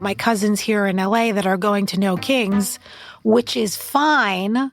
my cousins here in LA that are going to No Kings, which is fine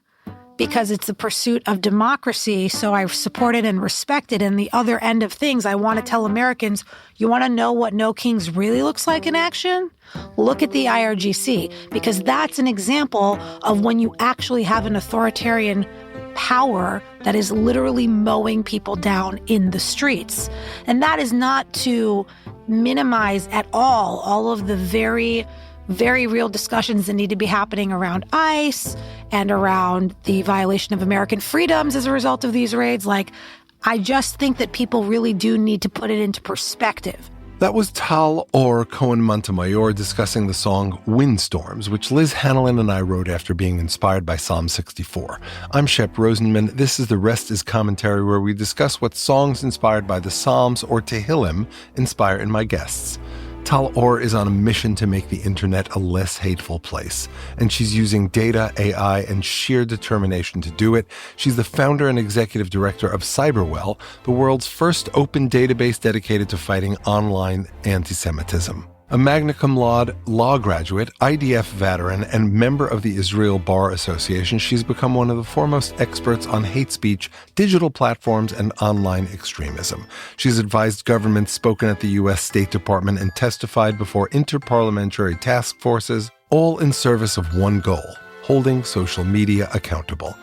because it's the pursuit of democracy. So I support it and respect it. And the other end of things, I want to tell Americans, you want to know what No Kings really looks like in action? Look at the IRGC, because that's an example of when you actually have an authoritarian power that is literally mowing people down in the streets. And that is not to minimize at all of the very, very real discussions that need to be happening around ICE and around the violation of American freedoms as a result of these raids. Like, I just think that people really do need to put it into perspective. That was Tal-Or Cohen Montemayor discussing the song Windstorms, which Liz Hanlon and I wrote after being inspired by Psalm 64. I'm Shep Rosenman. This is The Rest is Commentary, where we discuss what songs inspired by the Psalms or Tehillim inspire in my guests. Tal-Or is on a mission to make the internet a less hateful place, and she's using data, AI, and sheer determination to do it. She's the founder and executive director of CyberWell, the world's first open database dedicated to fighting online anti-Semitism. A magna cum laude law graduate, IDF veteran, and member of the Israel Bar Association, she's become one of the foremost experts on hate speech, digital platforms, and online extremism. She's advised governments, spoken at the U.S. State Department, and testified before interparliamentary task forces, all in service of one goal: holding social media accountable.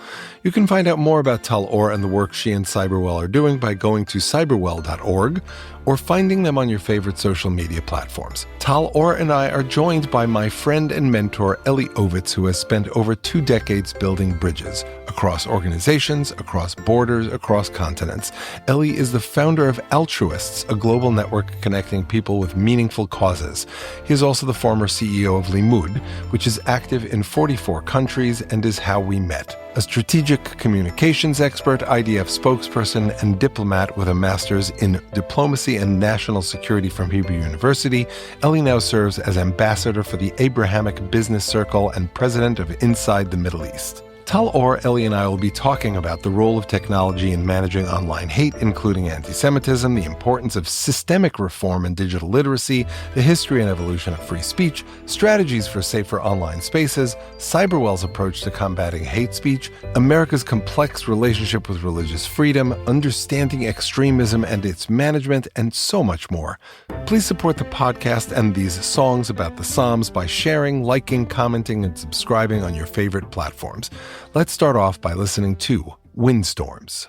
You can find out more about Tal-Or and the work she and CyberWell are doing by going to cyberwell.org or finding them on your favorite social media platforms. Tal-Or and I are joined by my friend and mentor, Eli Ovitz, who has spent over 2 decades building bridges across organizations, across borders, across continents. Eli is the founder of Altruists, a global network connecting people with meaningful causes. He is also the former CEO of Limud, which is active in 44 countries and is how we met. A strategic communications expert, IDF spokesperson, and diplomat with a master's in diplomacy and national security from Hebrew University, Eli now serves as ambassador for the Abrahamic Business Circle and president of Inside the Middle East. Tal-Or, Eli, and I will be talking about the role of technology in managing online hate, including anti-Semitism, the importance of systemic reform and digital literacy, the history and evolution of free speech, strategies for safer online spaces, CyberWell's approach to combating hate speech, America's complex relationship with religious freedom, understanding extremism and its management, and so much more. Please support the podcast and these songs about the Psalms by sharing, liking, commenting, and subscribing on your favorite platforms. Let's start off by listening to Windstorms.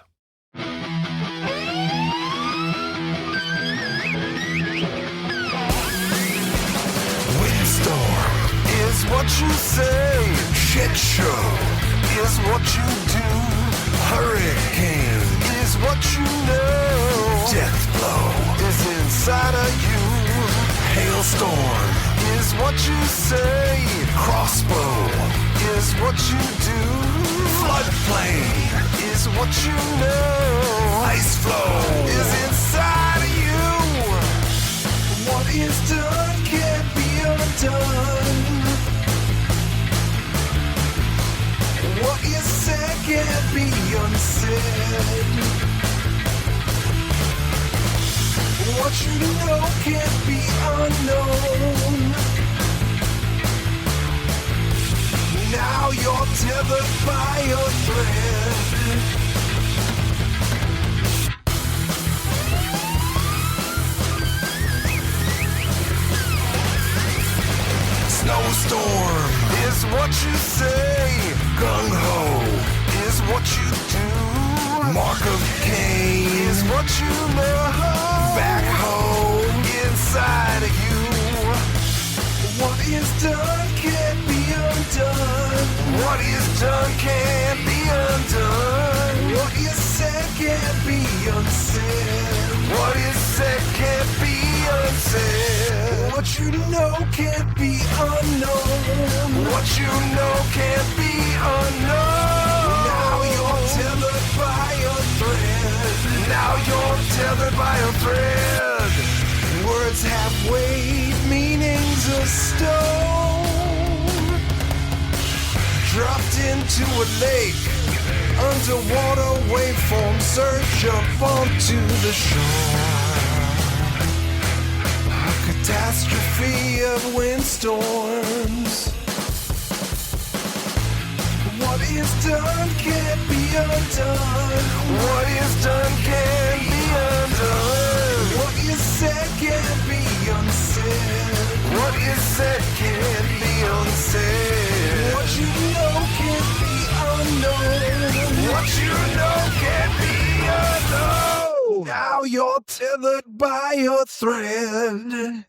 Windstorm is what you say. Shit show is what you do. Hurricane is what you know. Death blow is inside of you. Hailstorm is what you say. Crossbow is what you do. Floodplain is what you know. Ice flow is inside of you. What is done can't be undone. What is said can't be unsaid. What you know can't be unknown. Now you're tethered by a thread. Snowstorm is what you say. Gung-ho is what you do. Mark of Cain is what you know. Backhoe inside of you. What is done can't be undone. What is done can't be undone. What is said can't be unsaid. What is said can't be unsaid. What you know can't be unknown. What you know can't be unknown. Now you're tethered by a thread. Now you're tethered by a thread. Words have weight, meanings of stone. Dropped into a lake. Underwater waveforms surge up onto the shore. Archetypes catastrophe of windstorms. What is done can't be undone. What is done can't be undone. What is said can't be unsaid. What is said can't be unsaid. What you know can't be unknown. What you know can't be unknown. Now you're tethered by a thread.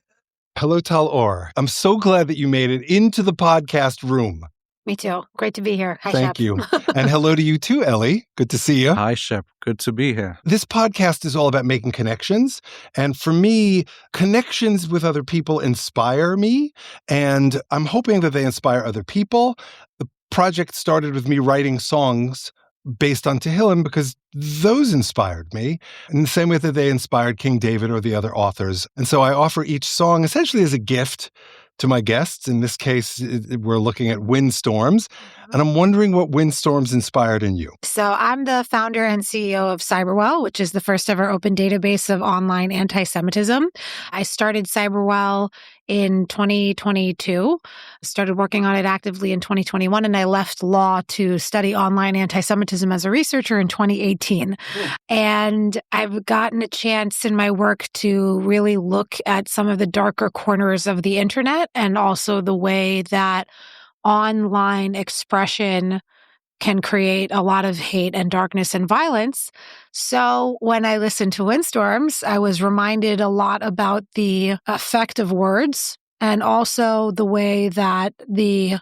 Hello, Tal-Or. I'm so glad that you made it into the podcast room. Me too. Great to be here. Hi, Thank Shep. you. And hello to you too, Ellie. Good to see you. Hi, Shep. Good to be here. This podcast is all about making connections. And for me, connections with other people inspire me. And I'm hoping that they inspire other people. The project started with me writing songs based on Tehillim because those inspired me in the same way that they inspired King David or the other authors. And so I offer each song essentially as a gift to my guests. In this case, we're looking at Windstorms. And I'm wondering what Windstorms inspired in you. So I'm the founder and CEO of CyberWell, which is the first ever open database of online anti-Semitism. I started CyberWell in 2022, started working on it actively in 2021, and I left law to study online anti-Semitism as a researcher in 2018. And I've gotten a chance in my work to really look at some of the darker corners of the internet and also the way that online expression can create a lot of hate and darkness and violence. So when I listened to Windstorms, I was reminded a lot about the effect of words and also the way that the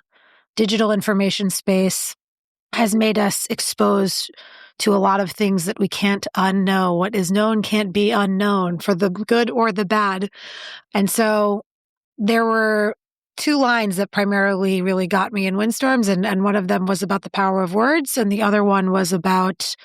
digital information space has made us exposed to a lot of things that we can't unknow. What is known can't be unknown, for the good or the bad. And so there were two lines that primarily really got me in Windstorms, and one of them was about the power of words, and the other one was about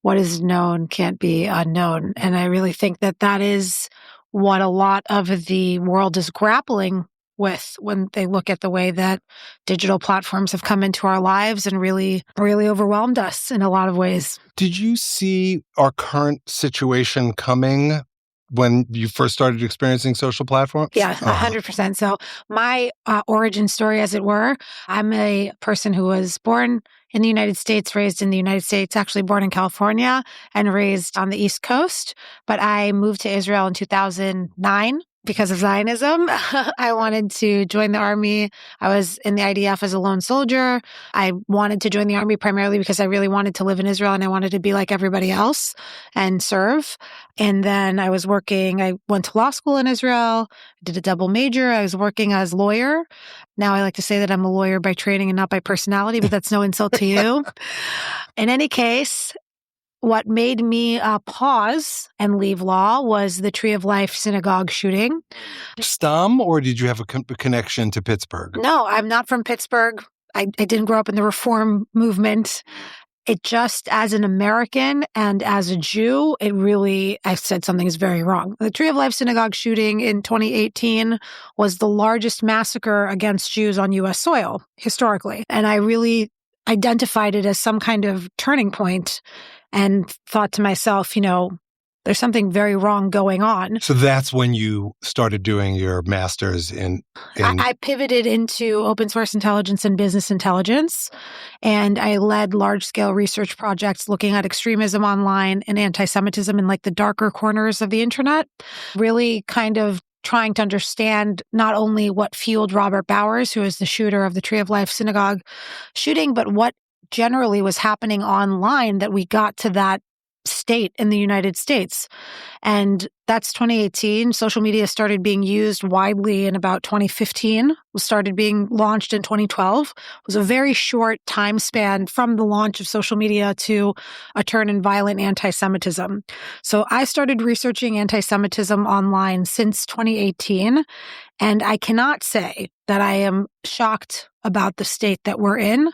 what is known can't be unknown. And I really think that that is what a lot of the world is grappling with when they look at the way that digital platforms have come into our lives and really, really overwhelmed us in a lot of ways. Did you see our current situation coming when you first started experiencing social platforms? Yeah, 100%. So my origin story, as it were, I'm a person who was born in the United States, raised in the United States, actually born in California and raised on the East Coast. But I moved to Israel in 2009. Because of Zionism. I wanted to join the army. I was in the IDF as a lone soldier. I wanted to join the army primarily because I really wanted to live in Israel and I wanted to be like everybody else and serve. And then I was working, I went to law school in Israel, did a double major. I was working as lawyer. Now I like to say that I'm a lawyer by training and not by personality, but that's no insult to you. In any case, what made me pause and leave law was the Tree of Life synagogue shooting. Stam, or did you have a connection to Pittsburgh? No, I'm not from Pittsburgh. I didn't grow up in the Reform movement. It just, as an American and as a Jew, it really, I said something is very wrong. The Tree of Life synagogue shooting in 2018 was the largest massacre against Jews on U.S. soil, historically. And I really identified it as some kind of turning point and thought to myself, you know, there's something very wrong going on. So that's when you started doing your master's in... I pivoted into open source intelligence and business intelligence, and I led large-scale research projects looking at extremism online and anti-Semitism in like the darker corners of the internet, really kind of trying to understand not only what fueled Robert Bowers, who is the shooter of the Tree of Life synagogue shooting, but what generally was happening online that we got to that state in the United States. And that's 2018. Social media started being used widely in about 2015, started being launched in 2012. It was a very short time span from the launch of social media to a turn in violent anti-Semitism. So I started researching anti-Semitism online since 2018. And I cannot say that I am shocked about the state that we're in.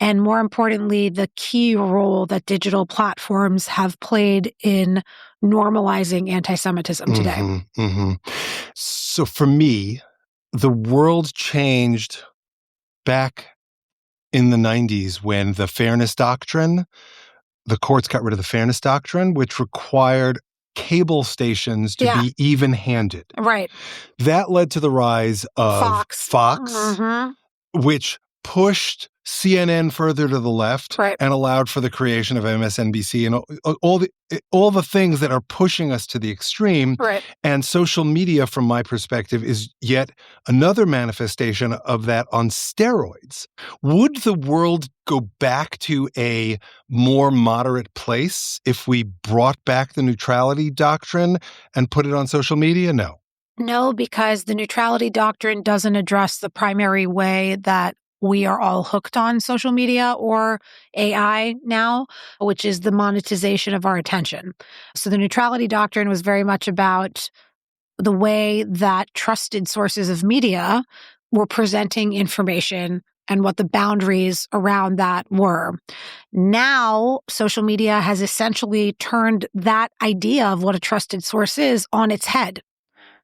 And more importantly, the key role that digital platforms have played in normalizing anti-Semitism today. Mm-hmm, mm-hmm. So for me, the world changed back in the 90s when the fairness doctrine, the courts got rid of the fairness doctrine, which required cable stations to Yeah. be even-handed. Right. That led to the rise of Fox, Mhm. which pushed CNN further to the left Right. and allowed for the creation of MSNBC and all the things that are pushing us to the extreme. Right. And social media, from my perspective, is yet another manifestation of that on steroids. Would the world go back to a more moderate place if we brought back the neutrality doctrine and put it on social media? No. No, because the neutrality doctrine doesn't address the primary way that we are all hooked on social media or AI now, which is the monetization of our attention. So the neutrality doctrine was very much about the way that trusted sources of media were presenting information and what the boundaries around that were. Now, social media has essentially turned that idea of what a trusted source is on its head.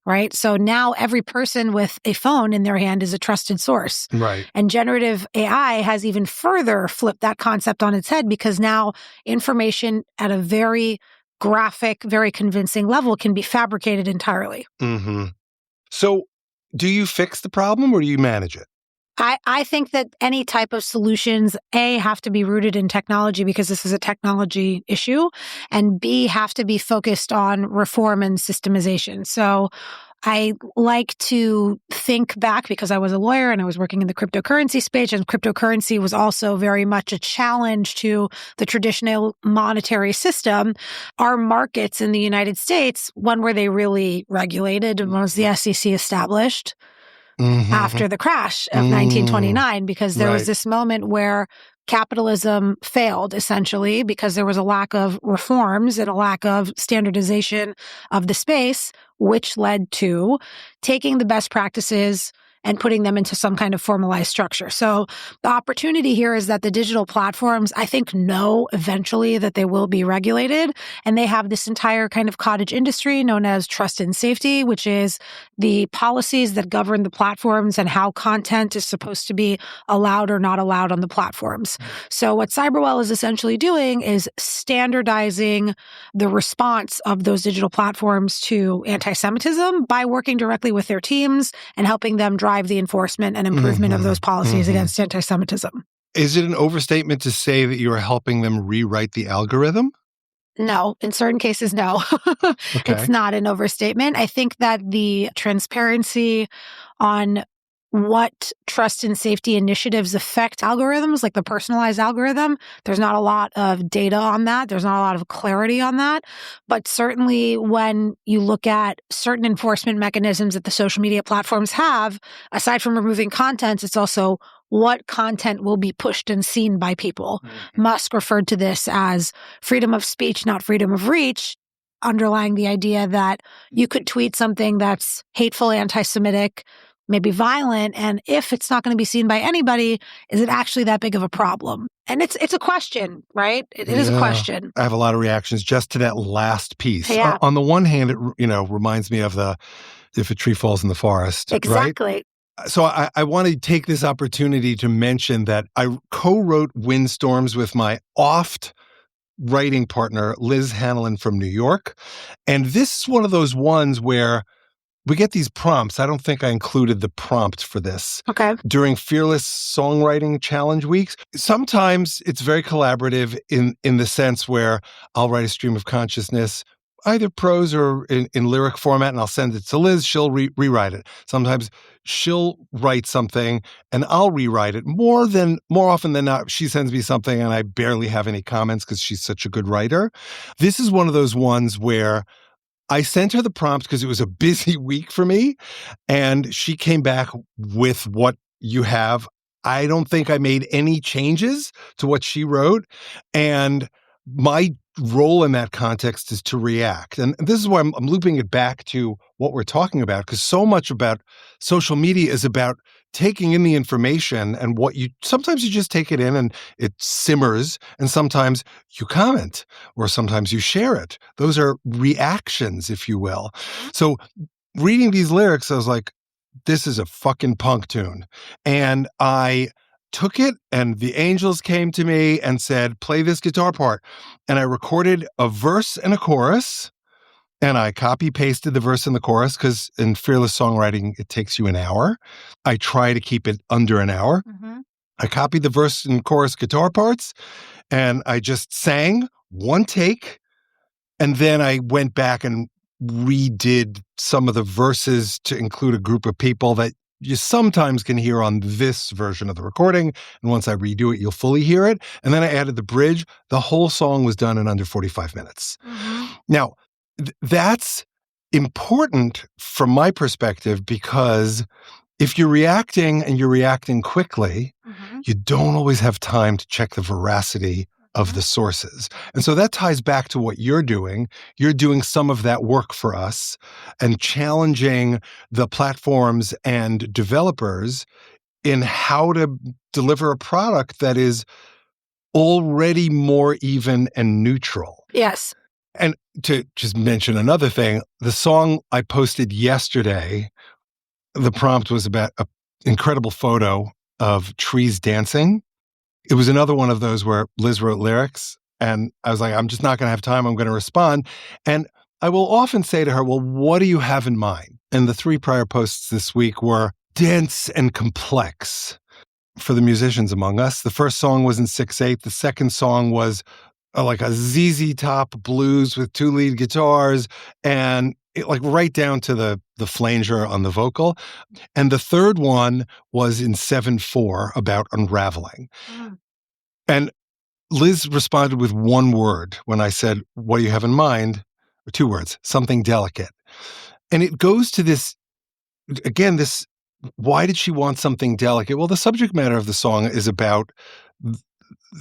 Right? So now every person with a phone in their hand is a trusted source. Right. And generative AI has even further flipped that concept on its head because now information at a very graphic, very convincing level can be fabricated entirely. Mm-hmm. So do you fix the problem or do you manage it? I think that any type of solutions, A, have to be rooted in technology because this is a technology issue, and B, have to be focused on reform and systemization. So I like to think back because I was a lawyer and I was working in the cryptocurrency space, and cryptocurrency was also very much a challenge to the traditional monetary system. Our markets in the United States, when were they really regulated? When was the SEC established? Mm-hmm. After the crash of 1929, because there was this moment where capitalism failed, essentially, because there was a lack of reforms and a lack of standardization of the space, which led to taking the best practices and putting them into some kind of formalized structure. So the opportunity here is that the digital platforms, I think, know eventually that they will be regulated. And they have this entire kind of cottage industry known as trust and safety, which is the policies that govern the platforms and how content is supposed to be allowed or not allowed on the platforms. So what CyberWell is essentially doing is standardizing the response of those digital platforms to anti-Semitism by working directly with their teams and helping them drive the enforcement and improvement of those policies against anti-Semitism. Is it an overstatement to say that you are helping them rewrite the algorithm? No, in certain cases, no. Okay. It's not an overstatement. I think that the transparency on what trust and safety initiatives affect algorithms, like the personalized algorithm, there's not a lot of data on that. There's not a lot of clarity on that. But certainly when you look at certain enforcement mechanisms that the social media platforms have, aside from removing content, it's also what content will be pushed and seen by people. Musk referred to this as freedom of speech, not freedom of reach, underlying the idea that you could tweet something that's hateful, anti-Semitic, maybe violent, and if it's not going to be seen by anybody, is it actually that big of a problem? And it's a question, right? It is a question. I have a lot of reactions just to that last piece. Yeah. On the one hand, it reminds me of the if a tree falls in the forest, Exactly. right? So I want to take this opportunity to mention that I co-wrote Windstorms with my oft writing partner, Liz Hanlon from New York. And this is one of those ones where we get these prompts. I don't think I included the prompt for this. Okay. During Fearless Songwriting Challenge weeks. Sometimes it's very collaborative in the sense where I'll write a stream of consciousness, either prose or in lyric format, and I'll send it to Liz. She'll rewrite it. Sometimes she'll write something and I'll rewrite it. More often than not, she sends me something and I barely have any comments because she's such a good writer. This is one of those ones where I sent her the prompt because it was a busy week for me, and she came back with what you have. I don't think I made any changes to what she wrote, and my role in that context is to react. And this is why I'm looping it back to what we're talking about, because so much about social media is about taking in the information and sometimes you just take it in and it simmers, and sometimes you comment or sometimes you share it. Those are reactions, if you will. So reading these lyrics, I was like, this is a fucking punk tune. And I took it and the angels came to me and said, play this guitar part. And I recorded a verse and a chorus and I copy pasted the verse and the chorus because in fearless songwriting, it takes you an hour. I try to keep it under an hour. Mm-hmm. I copied the verse and chorus guitar parts, and I just sang one take. And then I went back and redid some of the verses to include a group of people that you sometimes can hear on this version of the recording. And once I redo it, you'll fully hear it. And then I added the bridge. The whole song was done in under 45 minutes. Mm-hmm. Now, that's important from my perspective because if you're reacting and you're reacting quickly, Mm-hmm. you don't always have time to check the veracity of the sources. And so that ties back to what you're doing. You're doing some of that work for us and challenging the platforms and developers in how to deliver a product that is already more even and neutral. Yes. And to just mention another thing, the song I posted yesterday, the prompt was about an incredible photo of trees dancing. It was another one of those where Liz wrote lyrics, and I was like, I'm just not going to have time. I'm going to respond. And I will often say to her, well, what do you have in mind? And the 3 prior posts this week were dense and complex for the musicians among us. The first song was in 6/8. The second song was like a ZZ Top blues with 2 lead guitars and like right down to the flanger on the vocal. And the third one was in 7/4 about unraveling. Mm. And Liz responded with 1 word when I said, what do you have in mind? Or 2 words, something delicate. And it goes to this, again, this, why did she want something delicate? Well, the subject matter of the song is about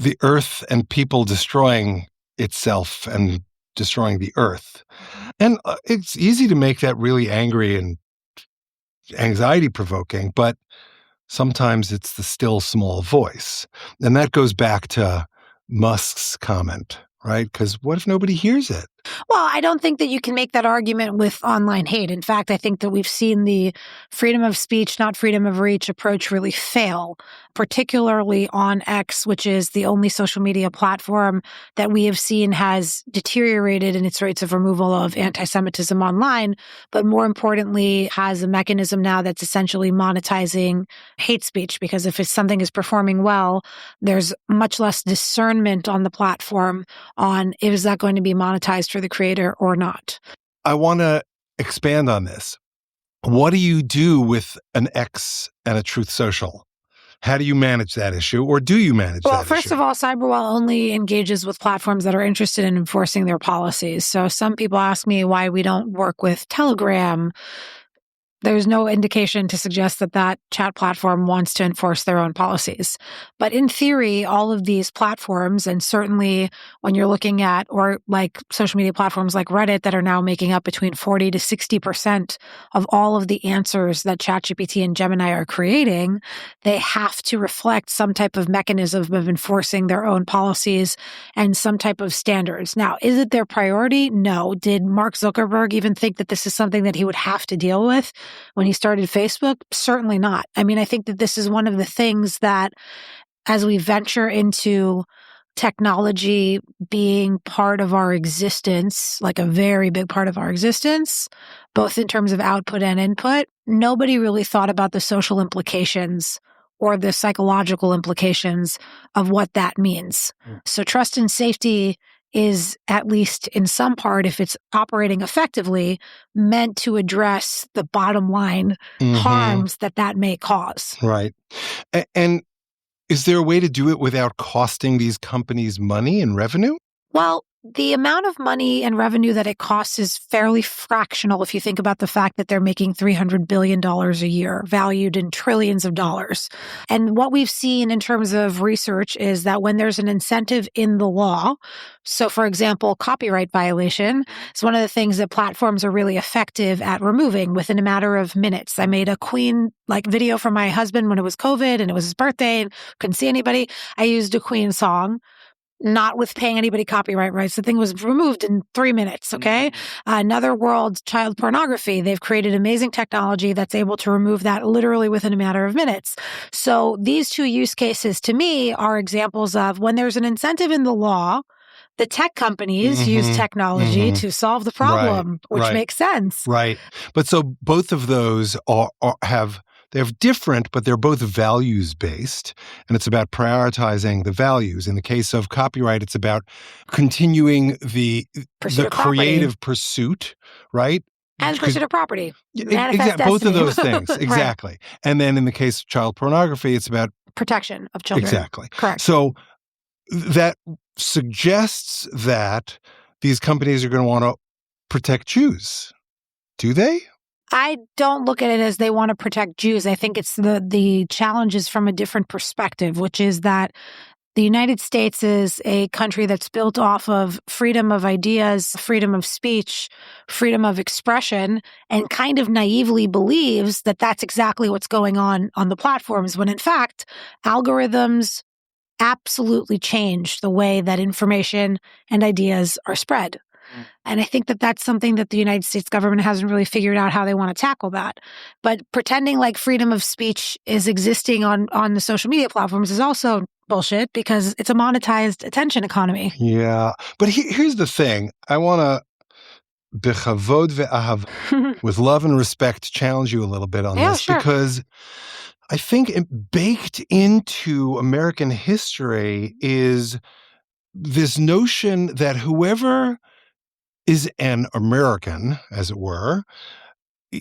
the earth and people destroying itself and destroying the earth. And it's easy to make that really angry and anxiety-provoking, but sometimes it's the still small voice. And that goes back to Musk's comment, right? Because what if nobody hears it? Well, I don't think that you can make that argument with online hate. In fact, I think that we've seen the freedom of speech, not freedom of reach approach really fail, particularly on X, which is the only social media platform that we have seen has deteriorated in its rates of removal of anti-Semitism online, but more importantly, has a mechanism now that's essentially monetizing hate speech, because if something is performing well, there's much less discernment on the platform on is that going to be monetized for the creator or not. I want to expand on this. What do you do with an X and a Truth Social? How do you manage that issue, or do you manage that issue? Well, first of all, CyberWell only engages with platforms that are interested in enforcing their policies. So some people ask me why we don't work with Telegram. There's no indication to suggest that that chat platform wants to enforce their own policies. But in theory, all of these platforms, and certainly when you're looking at, or like social media platforms like Reddit that are now making up between 40 to 60% of all of the answers that ChatGPT and Gemini are creating, they have to reflect some type of mechanism of enforcing their own policies and some type of standards. Now, is it their priority? No. Did Mark Zuckerberg even think that this is something that he would have to deal with when he started Facebook? Certainly not. I mean, I think that this is one of the things that as we venture into technology being part of our existence, like a very big part of our existence, both in terms of output and input, nobody really thought about the social implications or the psychological implications of what that means. So trust and safety is, at least in some part, if it's operating effectively, meant to address the bottom line harms that may cause. Right. And is there a way to do it without costing these companies money and revenue? Well, the amount of money and revenue that it costs is fairly fractional if you think about the fact that they're making $300 billion a year, valued in trillions of dollars. And what we've seen in terms of research is that when there's an incentive in the law, so for example, copyright violation is one of the things that platforms are really effective at removing within a matter of minutes. I made a Queen video for my husband when it was COVID and it was his birthday and couldn't see anybody. I used a Queen song, not with paying anybody copyright rights. The thing was removed in 3 minutes, okay? Another world, child pornography. They've created amazing technology that's able to remove that literally within a matter of minutes. So these 2 use cases to me are examples of when there's an incentive in the law The tech companies use technology to solve the problem, which makes sense. Right. But so both of those they're different, but they're both values-based, and it's about prioritizing the values. In the case of copyright, it's about continuing the creative pursuit, right? And pursuit of property. Exactly. Both of those things. Exactly. Right. And then in the case of child pornography, it's about protection of children. Exactly. Correct. So that suggests that these companies are going to want to protect Jews. Do they? I don't look at it as they want to protect Jews. I think it's the challenge is from a different perspective, which is that the United States is a country that's built off of freedom of ideas, freedom of speech, freedom of expression, and kind of naively believes that that's exactly what's going on the platforms, when in fact, algorithms absolutely change the way that information and ideas are spread. And I think that that's something that the United States government hasn't really figured out how they want to tackle that. But pretending like freedom of speech is existing on the social media platforms is also bullshit, because it's a monetized attention economy. Yeah. But here's the thing. I want to, bechavod ve'ahava, with love and respect, challenge you a little bit on this, sure. Because I think baked into American history is this notion that whoever is an American, as it were,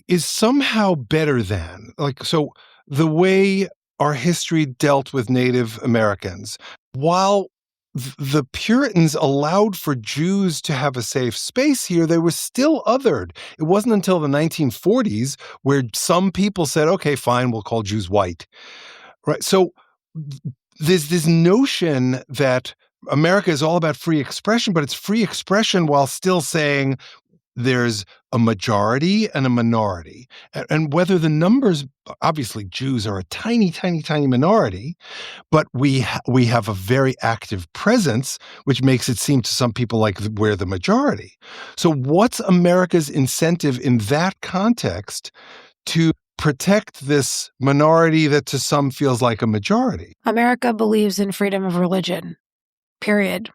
is somehow better than. Like, so the way our history dealt with Native Americans, while the Puritans allowed for Jews to have a safe space here, they were still othered. It wasn't until the 1940s where some people said, okay, fine, we'll call Jews white. Right? So there's this notion that America is all about free expression, but it's free expression while still saying there's a majority and a minority. And whether the numbers, obviously Jews are a tiny, tiny, tiny minority, but we have a very active presence, which makes it seem to some people like we're the majority. So what's America's incentive in that context to protect this minority that to some feels like a majority? America believes in freedom of religion. Period.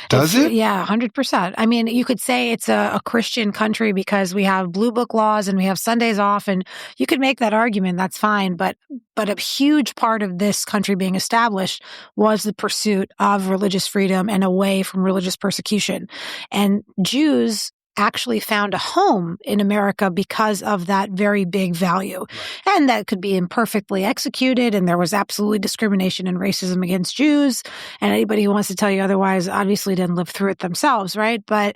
Does it? Yeah, 100%. I mean, you could say it's a Christian country because we have blue book laws and we have Sundays off, and you could make that argument. That's fine. But a huge part of this country being established was the pursuit of religious freedom and away from religious persecution. And Jews actually found a home in America because of that very big value. Right. And that could be imperfectly executed, and there was absolutely discrimination and racism against Jews. And anybody who wants to tell you otherwise obviously didn't live through it themselves, right? But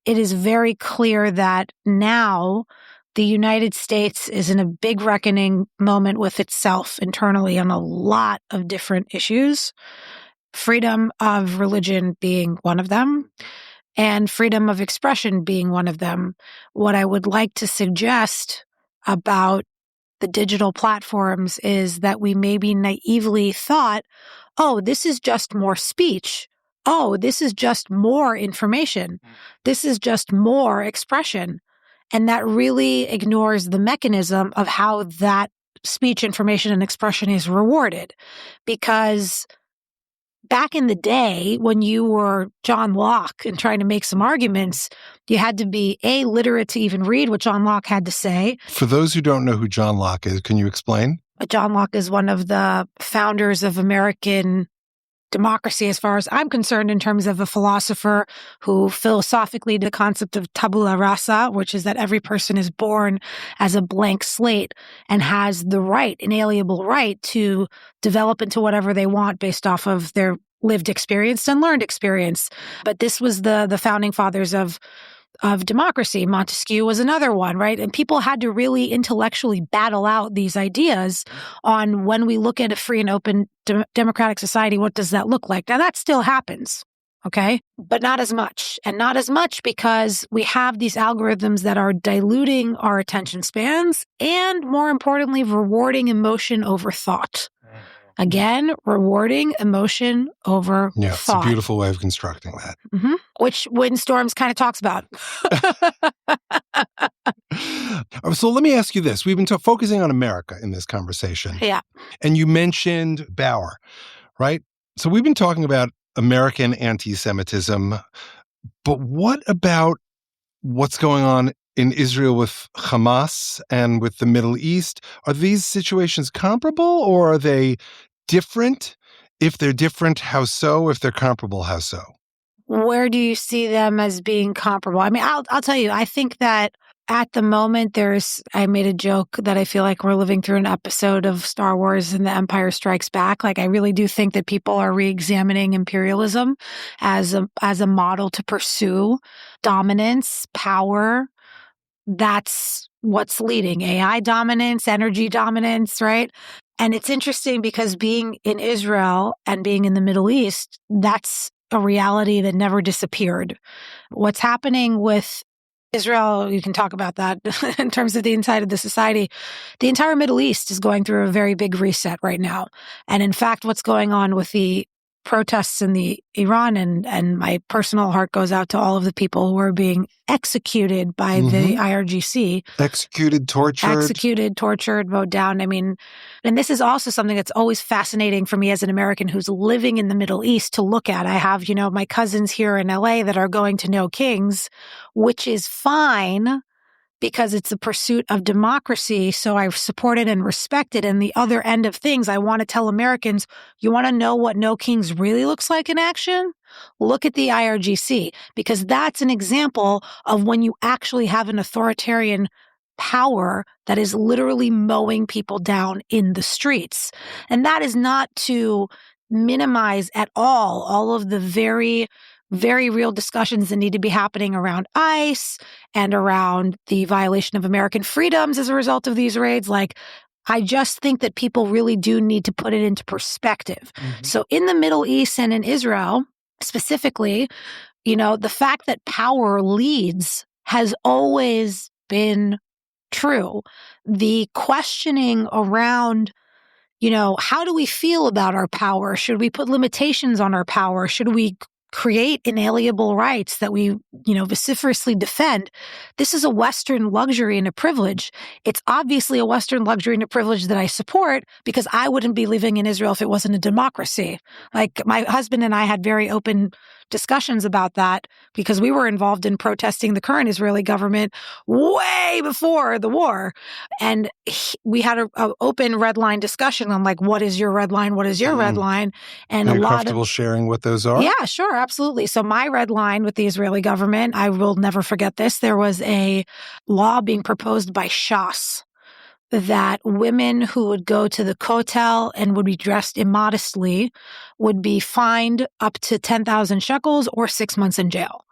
it is very clear that now the United States is in a big reckoning moment with itself internally on a lot of different issues. Freedom of religion being one of them, and freedom of expression being one of them. What I would like to suggest about the digital platforms is that we maybe naively thought, oh, this is just more speech. Oh, this is just more information. This is just more expression. And that really ignores the mechanism of how that speech, information, and expression is rewarded. Because back in the day, when you were John Locke and trying to make some arguments, you had to be literate to even read what John Locke had to say. For those who don't know who John Locke is, can you explain? John Locke is one of the founders of American democracy, as far as I'm concerned, in terms of a philosopher who philosophically the concept of tabula rasa, which is that every person is born as a blank slate and has the right, inalienable right, to develop into whatever they want based off of their lived experience and learned experience. But this was the founding fathers of democracy. Montesquieu was another one, right? And people had to really intellectually battle out these ideas on, when we look at a free and open democratic society, what does that look like? Now, that still happens, okay? But not as much. And not as much because we have these algorithms that are diluting our attention spans and, more importantly, rewarding emotion over thought. Again, rewarding emotion over thought. It's a beautiful way of constructing that. Mm-hmm. Which Windstorms kind of talks about. So let me ask you this. We've been focusing on America in this conversation. Yeah. And you mentioned Bauer, right? So we've been talking about American anti-Semitism. But what about what's going on in Israel with Hamas and with the Middle East? Are these situations comparable or are they different? If they're different, how so? If they're comparable, how so? Where do you see them as being comparable? I mean, I'll tell you, I think that at the moment I made a joke that I feel like we're living through an episode of Star Wars and The Empire Strikes Back. Like, I really do think that people are re-examining imperialism as a model to pursue dominance, power. That's what's leading. AI dominance, energy dominance, right? And it's interesting because being in Israel and being in the Middle East, that's a reality that never disappeared. What's happening with Israel, you can talk about that in terms of the inside of the society. The entire Middle East is going through a very big reset right now. And in fact, what's going on with the protests in the Iran, and my personal heart goes out to all of the people who are being executed by the IRGC. Executed, tortured, mowed down. I mean, and this is also something that's always fascinating for me as an American who's living in the Middle East to look at. I have, my cousins here in LA that are going to know kings, which is fine because it's a pursuit of democracy. So I support it and respect it. And the other end of things, I want to tell Americans, you want to know what No Kings really looks like in action? Look at the IRGC, because that's an example of when you actually have an authoritarian power that is literally mowing people down in the streets. And that is not to minimize at all of the very real discussions that need to be happening around ICE and around the violation of American freedoms as a result of these raids. Like, I just think that people really do need to put it into perspective. So in the Middle East and in Israel specifically, the fact that power leads has always been true. The questioning around how do we feel about our power? Should we put limitations on our power? Should we create inalienable rights that we, vociferously defend? This is a Western luxury and a privilege. It's obviously a Western luxury and a privilege that I support because I wouldn't be living in Israel if it wasn't a democracy. Like, my husband and I had very open discussions about that because we were involved in protesting the current Israeli government way before the war. And we had an open red line discussion on, like, what is your red line? What is your red line? And are you comfortable sharing what those are? Yeah, sure. Absolutely. So my red line with the Israeli government, I will never forget this. There was a law being proposed by Shas that women who would go to the Kotel and would be dressed immodestly would be fined up to 10,000 shekels or 6 months in jail.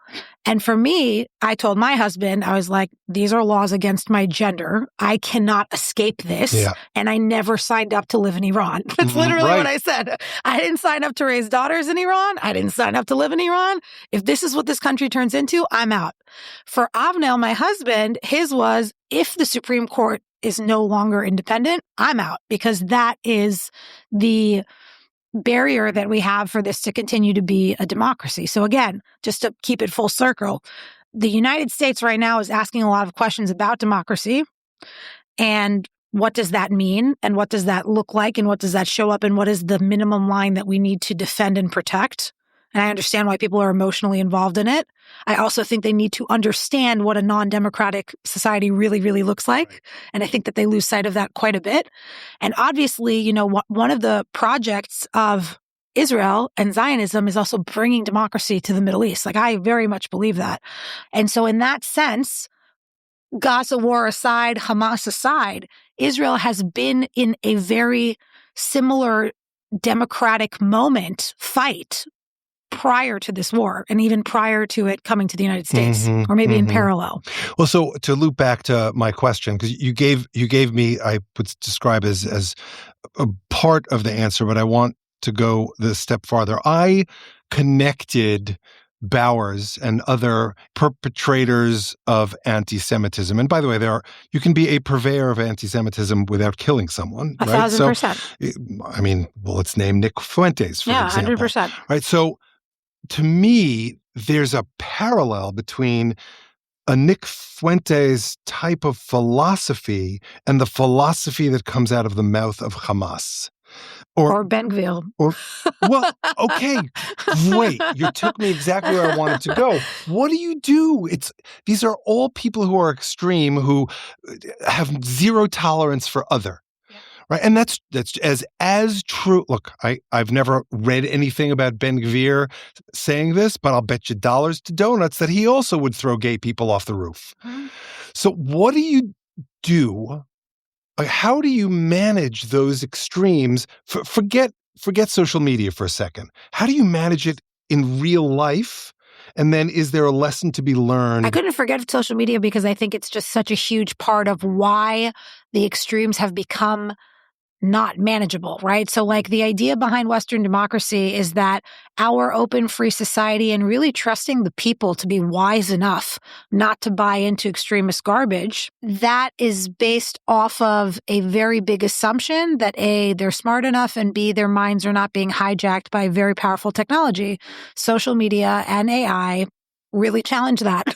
And for me, I told my husband, I was like, these are laws against my gender. I cannot escape this. Yeah. And I never signed up to live in Iran. That's literally what I said. I didn't sign up to raise daughters in Iran. I didn't sign up to live in Iran. If this is what this country turns into, I'm out. For Avnel, my husband, his was, if the Supreme Court is no longer independent, I'm out, because that is the barrier that we have for this to continue to be a democracy. So again, just to keep it full circle, the United States right now is asking a lot of questions about democracy. And what does that mean? And what does that look like? And what does that show up? And what is the minimum line that we need to defend and protect? And I understand why people are emotionally involved in it. I also think they need to understand what a non-democratic society really, really looks like. And I think that they lose sight of that quite a bit. And obviously, one of the projects of Israel and Zionism is also bringing democracy to the Middle East. Like, I very much believe that. And so in that sense, Gaza war aside, Hamas aside, Israel has been in a very similar democratic fight prior to this war, and even prior to it coming to the United States, or maybe in parallel. Well, so to loop back to my question, because you gave me, I would describe as a part of the answer, but I want to go the step farther. I connected Bowers and other perpetrators of anti-Semitism. And by the way, you can be a purveyor of anti-Semitism without killing someone. 1,000%. So, let's name Nick Fuentes, for example. 100%. Right. So to me, there's a parallel between a Nick Fuentes type of philosophy and the philosophy that comes out of the mouth of Hamas. Or Ben-Gvir. Well, okay, great. You took me exactly where I wanted to go. What do you do? These are all people who are extreme, who have zero tolerance for other. Right. And that's as true. Look, I've never read anything about Ben-Gvir saying this, but I'll bet you dollars to donuts that he also would throw gay people off the roof. Mm-hmm. So what do you do? How do you manage those extremes? Forget social media for a second. How do you manage it in real life? And then is there a lesson to be learned? I couldn't forget social media because I think it's just such a huge part of why the extremes have become not manageable, right? So like the idea behind Western democracy is that our open, free society and really trusting the people to be wise enough not to buy into extremist garbage, that is based off of a very big assumption that A, they're smart enough, and B, their minds are not being hijacked by very powerful technology. Social media and AI really challenge that.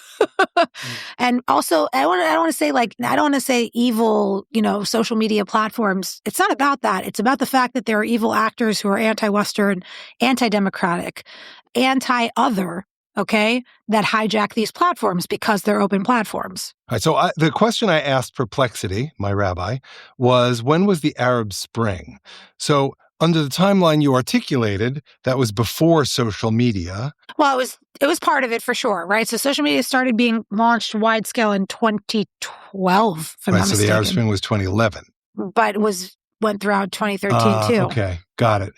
And also, I don't want to say evil, social media platforms. It's not about that. It's about the fact that there are evil actors who are anti-Western, anti-democratic, anti-other, okay, that hijack these platforms because they're open platforms. All right, so the question I asked Perplexity, my rabbi, was, when was the Arab Spring? So under the timeline you articulated, that was before social media. Well, it was part of it for sure, right? So social media started being launched wide scale in 2012, if I'm not mistaken. So the Arab Spring was 2011. But went throughout 2013 too. Okay, got it.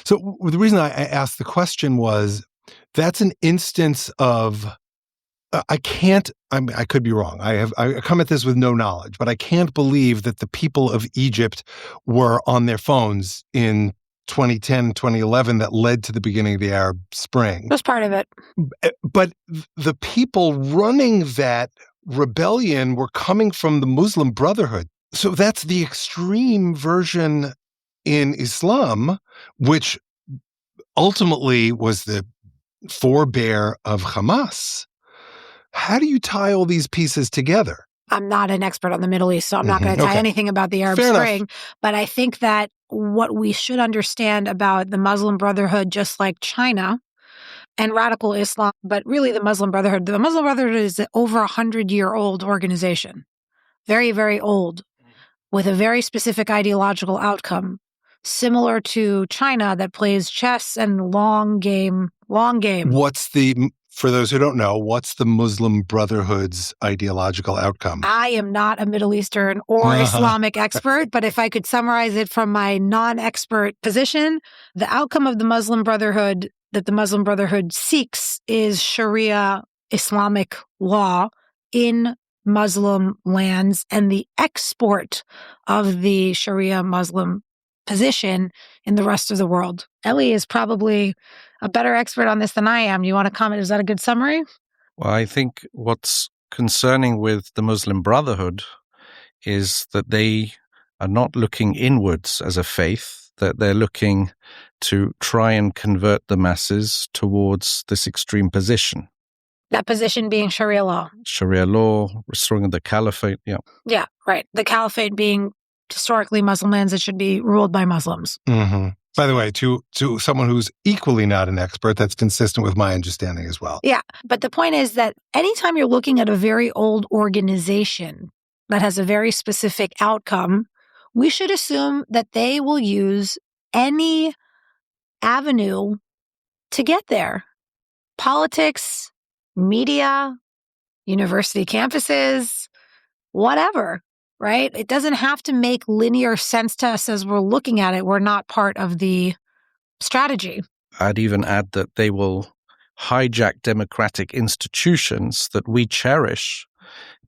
So the reason I asked the question was, that's an instance of, I could be wrong. I come at this with no knowledge, but I can't believe that the people of Egypt were on their phones in 2010, 2011 that led to the beginning of the Arab Spring. That's part of it. But the people running that rebellion were coming from the Muslim Brotherhood. So that's the extreme version in Islam, which ultimately was the forebear of Hamas. How do you tie all these pieces together? I'm not an expert on the Middle East, so I'm not going to tie anything about the Arab Spring. But I think that what we should understand about the Muslim Brotherhood, just like China and radical Islam, but really the Muslim Brotherhood is an over 100-year-old organization. Very, very old, with a very specific ideological outcome, similar to China that plays chess and long game. For those who don't know, what's the Muslim Brotherhood's ideological outcome? I am not a Middle Eastern or Islamic expert, but if I could summarize it from my non-expert position, the outcome of the Muslim Brotherhood that the Muslim Brotherhood seeks is Sharia Islamic law in Muslim lands and the export of the Sharia Muslim position in the rest of the world. Eli is probably a better expert on this than I am. You want to comment? Is that a good summary? Well, I think what's concerning with the Muslim Brotherhood is that they are not looking inwards as a faith, that they're looking to try and convert the masses towards this extreme position. That position being Sharia law. Sharia law, restoring the caliphate, yeah. Yeah, right. The caliphate being historically Muslim lands that should be ruled by Muslims. Mm-hmm. By the way, to someone who's equally not an expert, that's consistent with my understanding as well. Yeah, but the point is that anytime you're looking at a very old organization that has a very specific outcome, we should assume that they will use any avenue to get there. Politics, media, university campuses, whatever. Right? It doesn't have to make linear sense to us as we're looking at it. We're not part of the strategy. I'd even add that they will hijack democratic institutions that we cherish,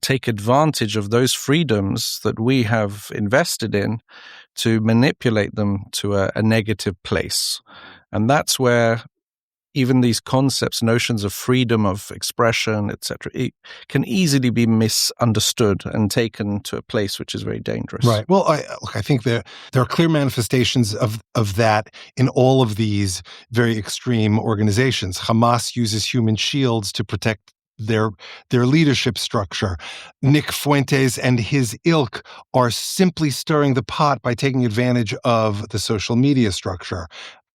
take advantage of those freedoms that we have invested in to manipulate them to a negative place. And that's where even these concepts, notions of freedom of expression, etc., it can easily be misunderstood and taken to a place which is very dangerous. Right. Well, I think there are clear manifestations of that in all of these very extreme organizations. Hamas uses human shields to protect their leadership structure. Nick Fuentes and his ilk are simply stirring the pot by taking advantage of the social media structure,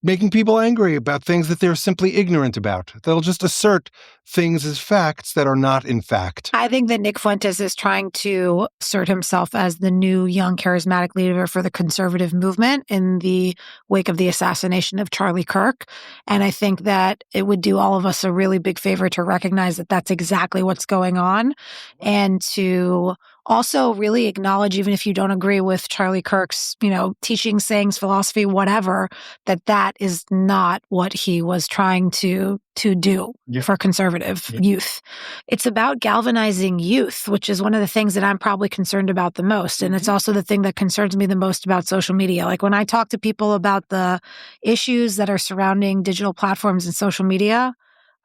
making people angry about things that they're simply ignorant about. They'll just assert things as facts that are not in fact. I think that Nick Fuentes is trying to assert himself as the new young charismatic leader for the conservative movement in the wake of the assassination of Charlie Kirk. And I think that it would do all of us a really big favor to recognize that that's exactly what's going on, and to also really acknowledge, even if you don't agree with Charlie Kirk's, teaching, sayings, philosophy, whatever, that is not what he was trying to do for conservative youth. It's about galvanizing youth, which is one of the things that I'm probably concerned about the most. And it's also the thing that concerns me the most about social media. Like when I talk to people about the issues that are surrounding digital platforms and social media,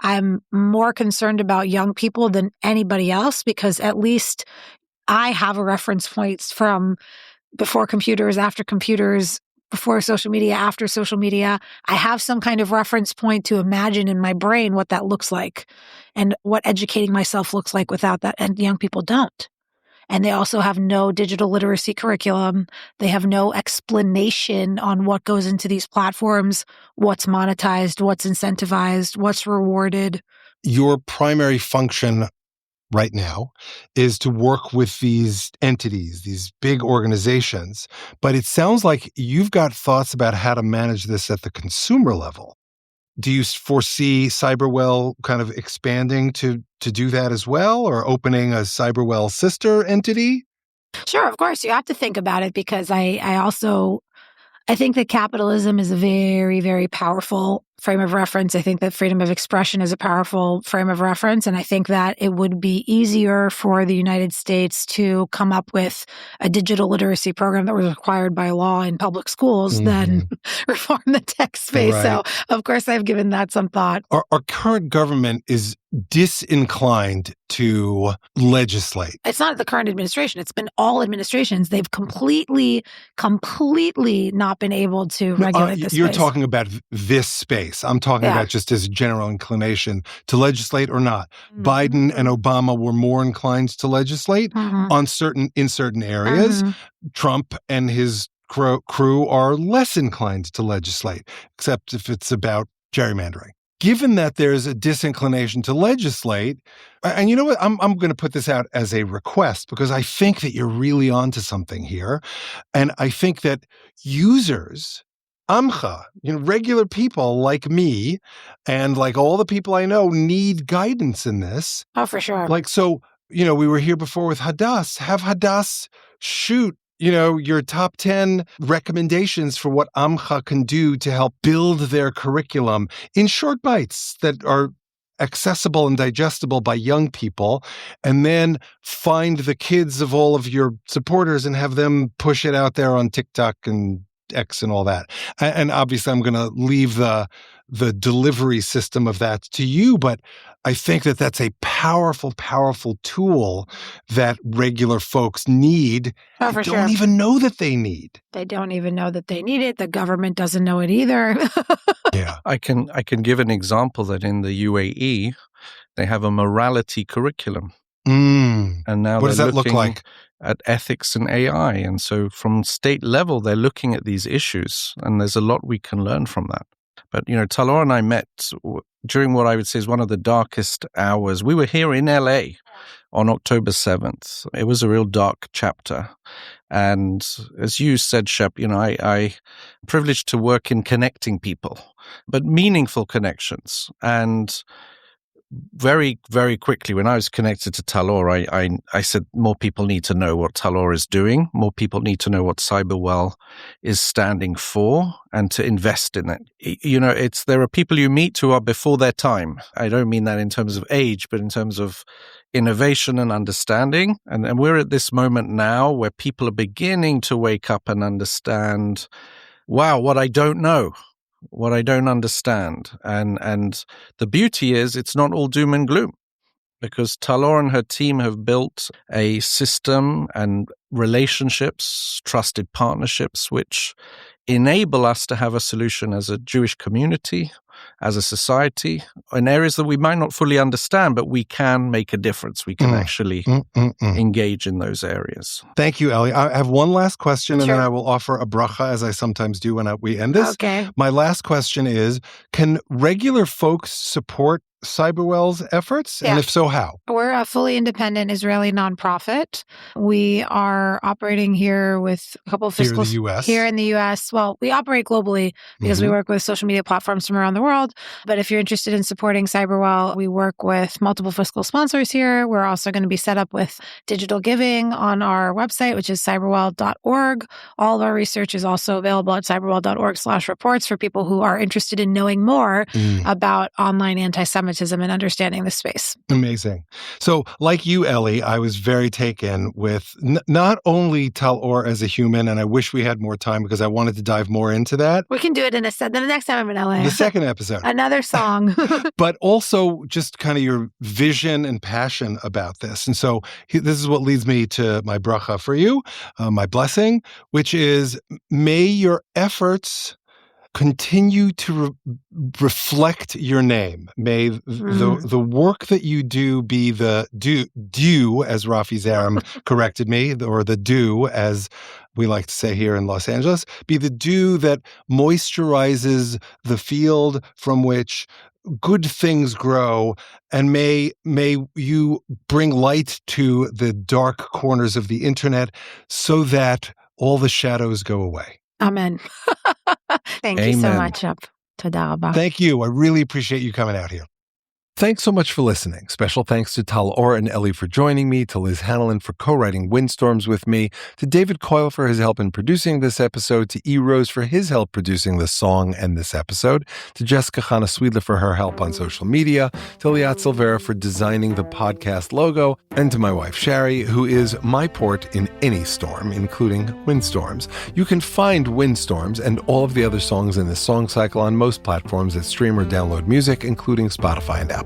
I'm more concerned about young people than anybody else, because at least I have a reference points from before computers, after computers, before social media, after social media. I have some kind of reference point to imagine in my brain what that looks like and what educating myself looks like without that. And young people don't. And they also have no digital literacy curriculum. They have no explanation on what goes into these platforms, what's monetized, what's incentivized, what's rewarded. Your primary function right now is to work with these entities, these big organizations. But it sounds like you've got thoughts about how to manage this at the consumer level. Do you foresee CyberWell kind of expanding to do that as well, or opening a CyberWell sister entity? Sure, of course. You have to think about it, because I think that capitalism is a very, very powerful frame of reference. I think that freedom of expression is a powerful frame of reference. And I think that it would be easier for the United States to come up with a digital literacy program that was required by law in public schools than reform the tech space. Right. So, of course, I've given that some thought. Our current government is disinclined to legislate. It's not the current administration. It's been all administrations. They've completely not been able to regulate this You're space. talking about this space. I'm talking about just as a general inclination to legislate or not. Biden and Obama were more inclined to legislate in certain areas. Trump and his crew are less inclined to legislate, except if it's about gerrymandering. Given that there's a disinclination to legislate, and you know what, I'm going to put this out as a request, because I think that you're really onto something here. And I think that users, Amcha, regular people like me and like all the people I know, need guidance in this. Oh, for sure. We were here before with Hadass. Have Hadass shoot your top 10 recommendations for what Amcha can do to help build their curriculum in short bites that are accessible and digestible by young people, and then find the kids of all of your supporters and have them push it out there on TikTok and X and all that. And obviously I'm going to leave the delivery system of that to you, but I think that that's a powerful, powerful tool that regular folks need. Oh, for don't even know that they need. They don't even know that they need it. The government doesn't know it either. Yeah. I can give an example that in the UAE, they have a morality curriculum. And now what does that look like? At ethics and AI. And so from state level, they're looking at these issues, and there's a lot we can learn from that. But, Tal-Or and I met during what I would say is one of the darkest hours. We were here in LA on October 7th. It was a real dark chapter. And as you said, Shep, I'm privileged to work in connecting people, but meaningful connections. And very, very quickly, when I was connected to Tal-Or, I said more people need to know what Tal-Or is doing. More people need to know what CyberWell is standing for, and to invest in it. There are people you meet who are before their time. I don't mean that in terms of age, but in terms of innovation and understanding. And we're at this moment now where people are beginning to wake up and understand, wow, what I don't know, what I don't understand. And the beauty is it's not all doom and gloom, because Tal-Or and her team have built a system and relationships, trusted partnerships, which enable us to have a solution as a Jewish community, as a society, in areas that we might not fully understand, but we can make a difference. We can actually engage in those areas. Thank you, Eli. I have one last question, and Sure. then I will offer a bracha, as I sometimes do when we end this. Okay. My last question is, can regular folks support CyberWell's efforts? Yeah. And if so, how? We're a fully independent Israeli nonprofit. We are operating here with a couple of Here in fiscal... the U.S.? Here in the U.S. Well, we operate globally because we work with social media platforms from around the world. But if you're interested in supporting CyberWell, we work with multiple fiscal sponsors here. We're also going to be set up with digital giving on our website, which is cyberwell.org. All of our research is also available at cyberwell.org/reports for people who are interested in knowing more about online anti-Semitism and understanding the space. Amazing. So, like you, Eli, I was very taken with not only Tal-Or as a human, and I wish we had more time because I wanted to dive more into that. We can do it in the next time I'm in LA. The second episode. Another song. But also just kind of your vision and passion about this. And so this is what leads me to my bracha for you, my blessing, which is may your efforts continue to reflect your name. May the work that you do be the dew, as Rafi Zaram corrected me, or the dew, as we like to say here in Los Angeles, be the dew that moisturizes the field from which good things grow, and may you bring light to the dark corners of the internet so that all the shadows go away. Amen. Thank you so much, Shep. Toda rabba. Thank you. I really appreciate you coming out here. Thanks so much for listening. Special thanks to Tal-Or and Eli for joining me, to Liz Hanlon for co-writing Windstorms with me, to David Coyle for his help in producing this episode, to E. Rose for his help producing this song and this episode, to Jessica Chana Swedler for her help on social media, to Liat Silvera for designing the podcast logo, and to my wife Shari, who is my port in any storm, including windstorms. You can find Windstorms and all of the other songs in this song cycle on most platforms that stream or download music, including Spotify and Apple.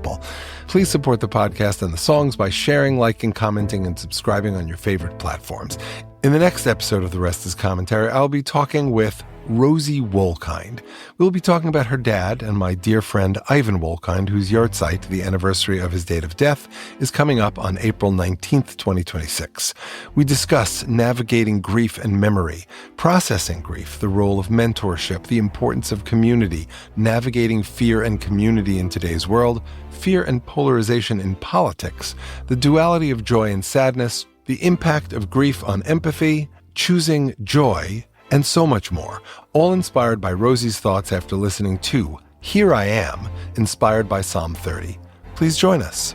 Please support the podcast and the songs by sharing, liking, commenting, and subscribing on your favorite platforms. In the next episode of The Rest is Commentary, I'll be talking with Rosie Wolkind. We'll be talking about her dad and my dear friend Ivan Wolkind, whose yahrzeit, the anniversary of his date of death, is coming up on April 19th, 2026. We discuss navigating grief and memory, processing grief, the role of mentorship, the importance of community, navigating fear and community in today's world, fear and polarization in politics, the duality of joy and sadness, the impact of grief on empathy, choosing joy, and so much more, all inspired by Rosie's thoughts after listening to Here I Am, inspired by Psalm 30. Please join us.